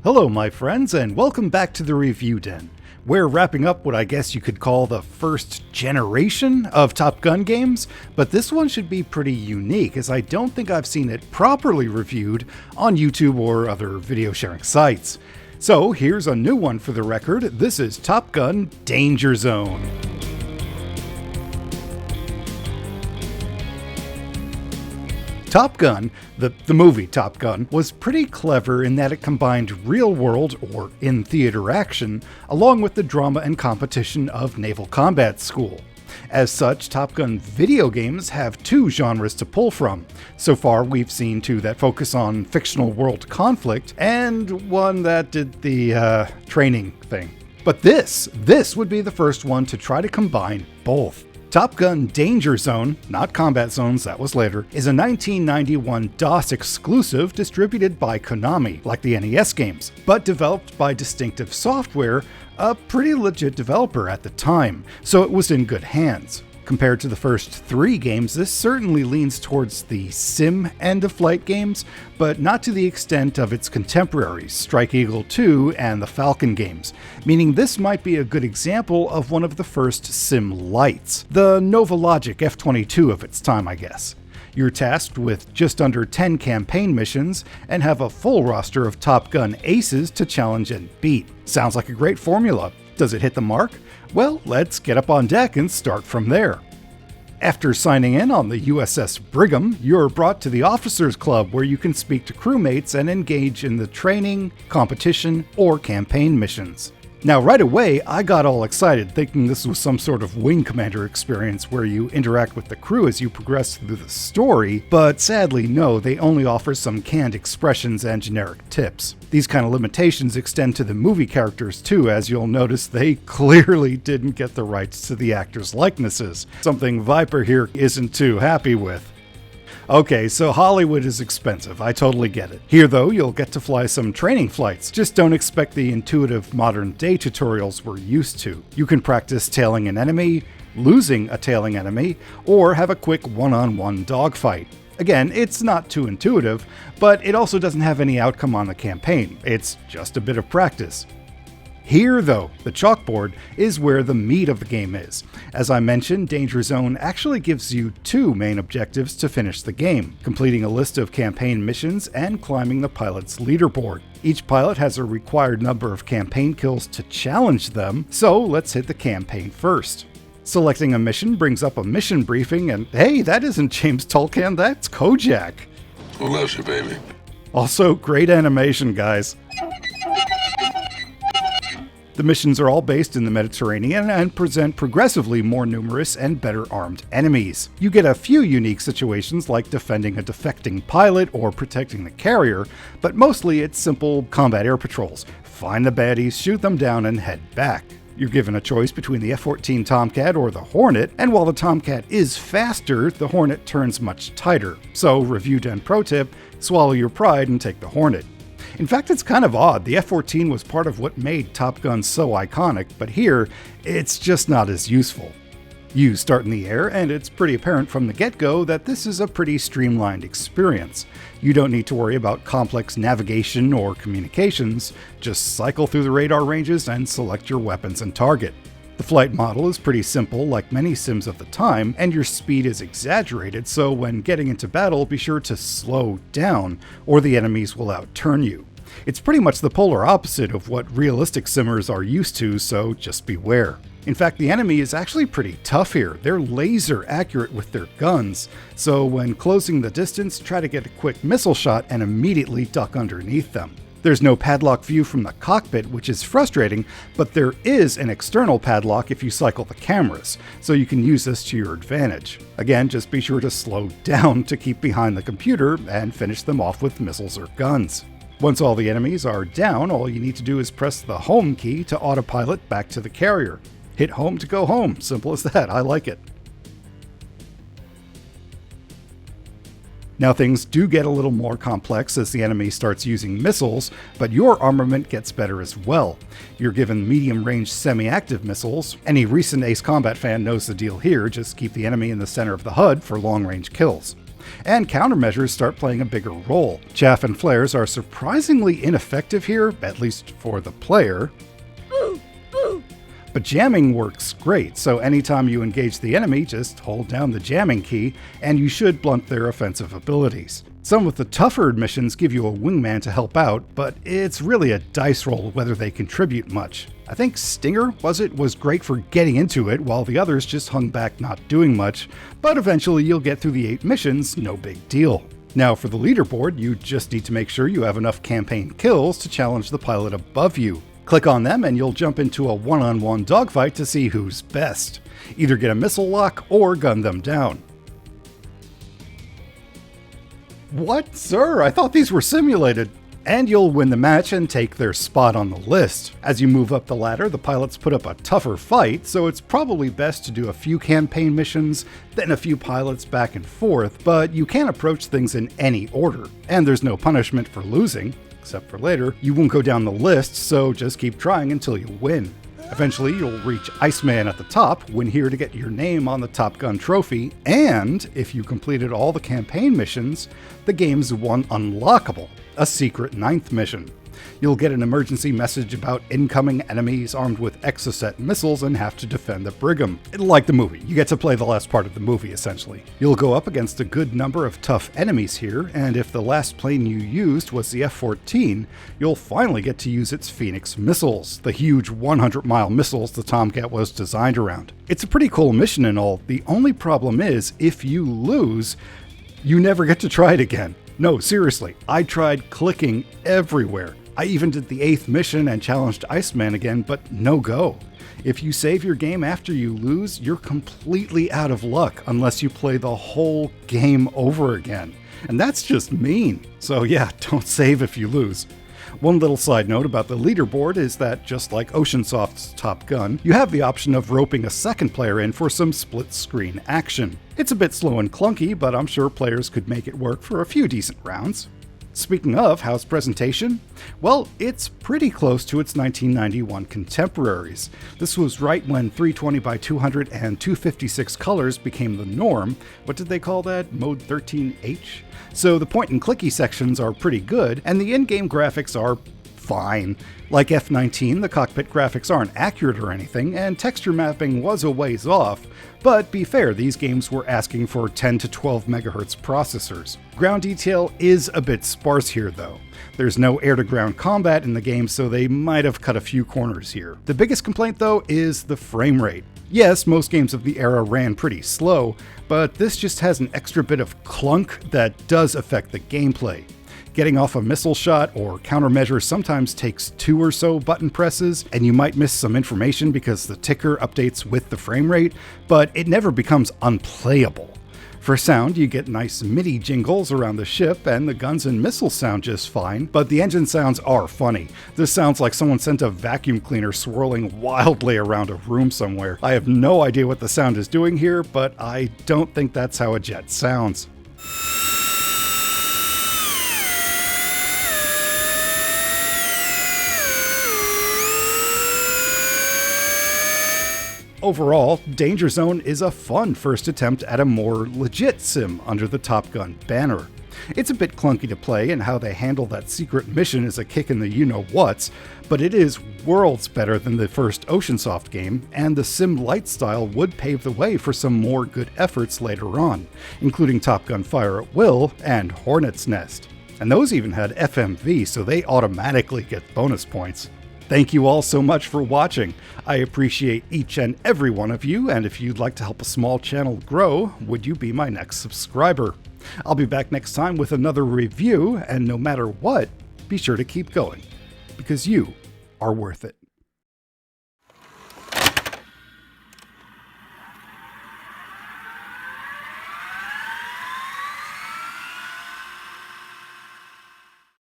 Hello my friends, and welcome back to the Review Den. We're wrapping up what I guess you could call the first generation of Top Gun games, but this one should be pretty unique as I don't think I've seen it properly reviewed on YouTube or other video sharing sites. So here's a new one for the record. This is Top Gun Danger Zone. Top Gun, the movie Top Gun, was pretty clever in that it combined real-world or in-theater action along with the drama and competition of Naval Combat School. As such, Top Gun video games have two genres to pull from. So far, we've seen two that focus on fictional world conflict, and one that did the training thing. But this would be the first one to try to combine both. Top Gun Danger Zone, not Combat Zones, that was later, is a 1991 DOS exclusive distributed by Konami, like the NES games, but developed by Distinctive Software, a pretty legit developer at the time, so it was in good hands. Compared to the first three games, this certainly leans towards the sim end of flight games, but not to the extent of its contemporaries, Strike Eagle 2 and the Falcon games, meaning this might be a good example of one of the first Sim-Lites, the Nova Logic F-22 of its time, I guess. You're tasked with just under 10 campaign missions and have a full roster of Top Gun aces to challenge and beat. Sounds like a great formula. Does it hit the mark? Well, let's get up on deck and start from there. After signing in on the USS Brigham, you're brought to the Officers Club where you can speak to crewmates and engage in the training, competition, or campaign missions. Now right away, I got all excited thinking this was some sort of Wing Commander experience where you interact with the crew as you progress through the story, but sadly no, they only offer some canned expressions and generic tips. These kind of limitations extend to the movie characters too, as you'll notice they clearly didn't get the rights to the actors' likenesses, something Viper here isn't too happy with. Okay, so Hollywood is expensive, I totally get it. Here though, you'll get to fly some training flights, just don't expect the intuitive modern day tutorials we're used to. You can practice tailing an enemy, losing a tailing enemy, or have a quick one-on-one dogfight. Again, it's not too intuitive, but it also doesn't have any outcome on the campaign, it's just a bit of practice. Here, though, the chalkboard is where the meat of the game is. As I mentioned, Danger Zone actually gives you two main objectives to finish the game, completing a list of campaign missions and climbing the pilot's leaderboard. Each pilot has a required number of campaign kills to challenge them, so let's hit the campaign first. Selecting a mission brings up a mission briefing, and hey, that isn't James Tolkan, that's Kojak. Who loves you, baby? Also, great animation, guys. The missions are all based in the Mediterranean and present progressively more numerous and better armed enemies. You get a few unique situations like defending a defecting pilot or protecting the carrier, but mostly it's simple combat air patrols. Find the baddies, shoot them down, and head back. You're given a choice between the F-14 Tomcat or the Hornet, and while the Tomcat is faster, the Hornet turns much tighter. So, Review Den pro tip, swallow your pride and take the Hornet. In fact, it's kind of odd. The F-14 was part of what made Top Gun so iconic, but here, it's just not as useful. You start in the air, and it's pretty apparent from the get-go that this is a pretty streamlined experience. You don't need to worry about complex navigation or communications, just cycle through the radar ranges and select your weapons and target. The flight model is pretty simple, like many sims of the time, and your speed is exaggerated, so when getting into battle, be sure to slow down, or the enemies will outturn you. It's pretty much the polar opposite of what realistic simmers are used to, so just beware. In fact, the enemy is actually pretty tough here. They're laser accurate with their guns, so when closing the distance, try to get a quick missile shot and immediately duck underneath them. There's no padlock view from the cockpit, which is frustrating, but there is an external padlock if you cycle the cameras, so you can use this to your advantage. Again, just be sure to slow down to keep behind the computer and finish them off with missiles or guns. Once all the enemies are down, all you need to do is press the home key to autopilot back to the carrier. Hit home to go home, simple as that, I like it. Now things do get a little more complex as the enemy starts using missiles, but your armament gets better as well. You're given medium-range semi-active missiles. Any recent Ace Combat fan knows the deal here, just keep the enemy in the center of the HUD for long-range kills. And countermeasures start playing a bigger role. Chaff and flares are surprisingly ineffective here, at least for the player. But jamming works great, so anytime you engage the enemy, just hold down the jamming key, and you should blunt their offensive abilities. Some of the tougher missions give you a wingman to help out, but it's really a dice roll whether they contribute much. I think Stinger, was great for getting into it, while the others just hung back not doing much, but eventually you'll get through the 8 missions, no big deal. Now for the leaderboard, you just need to make sure you have enough campaign kills to challenge the pilot above you. Click on them and you'll jump into a one-on-one dogfight to see who's best. Either get a missile lock or gun them down. What, sir? I thought these were simulated. And you'll win the match and take their spot on the list. As you move up the ladder, the pilots put up a tougher fight, so it's probably best to do a few campaign missions, then a few pilots back and forth, but you can approach things in any order. And there's no punishment for losing. Except for later, you won't go down the list, so just keep trying until you win. Eventually, you'll reach Iceman at the top, win here to get your name on the Top Gun trophy, and if you completed all the campaign missions, the game's one unlockable, a secret 9th mission. You'll get an emergency message about incoming enemies armed with Exocet missiles and have to defend the Brigham. Like the movie, you get to play the last part of the movie essentially. You'll go up against a good number of tough enemies here, and if the last plane you used was the F-14, you'll finally get to use its Phoenix missiles, the huge 100-mile missiles the Tomcat was designed around. It's a pretty cool mission and all. The only problem is, if you lose, you never get to try it again. No, seriously, I tried clicking everywhere. I even did the 8th mission and challenged Iceman again, but no go. If you save your game after you lose, you're completely out of luck unless you play the whole game over again. And that's just mean. So yeah, don't save if you lose. One little side note about the leaderboard is that, just like OceanSoft's Top Gun, you have the option of roping a second player in for some split-screen action. It's a bit slow and clunky, but I'm sure players could make it work for a few decent rounds. Speaking of how's presentation, well, it's pretty close to its 1991 contemporaries. This was right when 320 by 200 and 256 colors became the norm. What did they call that? Mode 13H? So the point and clicky sections are pretty good, and the in-game graphics are fine. Like F-19, the cockpit graphics aren't accurate or anything, and texture mapping was a ways off, but be fair, these games were asking for 10 to 12 MHz processors. Ground detail is a bit sparse here though. There's no air-to-ground combat in the game, so they might have cut a few corners here. The biggest complaint though is the frame rate. Yes, most games of the era ran pretty slow, but this just has an extra bit of clunk that does affect the gameplay. Getting off a missile shot or countermeasure sometimes takes 2 or so button presses, and you might miss some information because the ticker updates with the frame rate, but it never becomes unplayable. For sound, you get nice MIDI jingles around the ship, and the guns and missiles sound just fine, but the engine sounds are funny. This sounds like someone sent a vacuum cleaner swirling wildly around a room somewhere. I have no idea what the sound is doing here, but I don't think that's how a jet sounds. Overall, Danger Zone is a fun first attempt at a more legit sim under the Top Gun banner. It's a bit clunky to play, and how they handle that secret mission is a kick in the you-know-whats, but it is worlds better than the first OceanSoft game, and the Sim-Lite style would pave the way for some more good efforts later on, including Top Gun Fire at Will and Hornet's Nest. And those even had FMV, so they automatically get bonus points. Thank you all so much for watching. I appreciate each and every one of you, and if you'd like to help a small channel grow, would you be my next subscriber? I'll be back next time with another review, and no matter what, be sure to keep going, because you are worth it.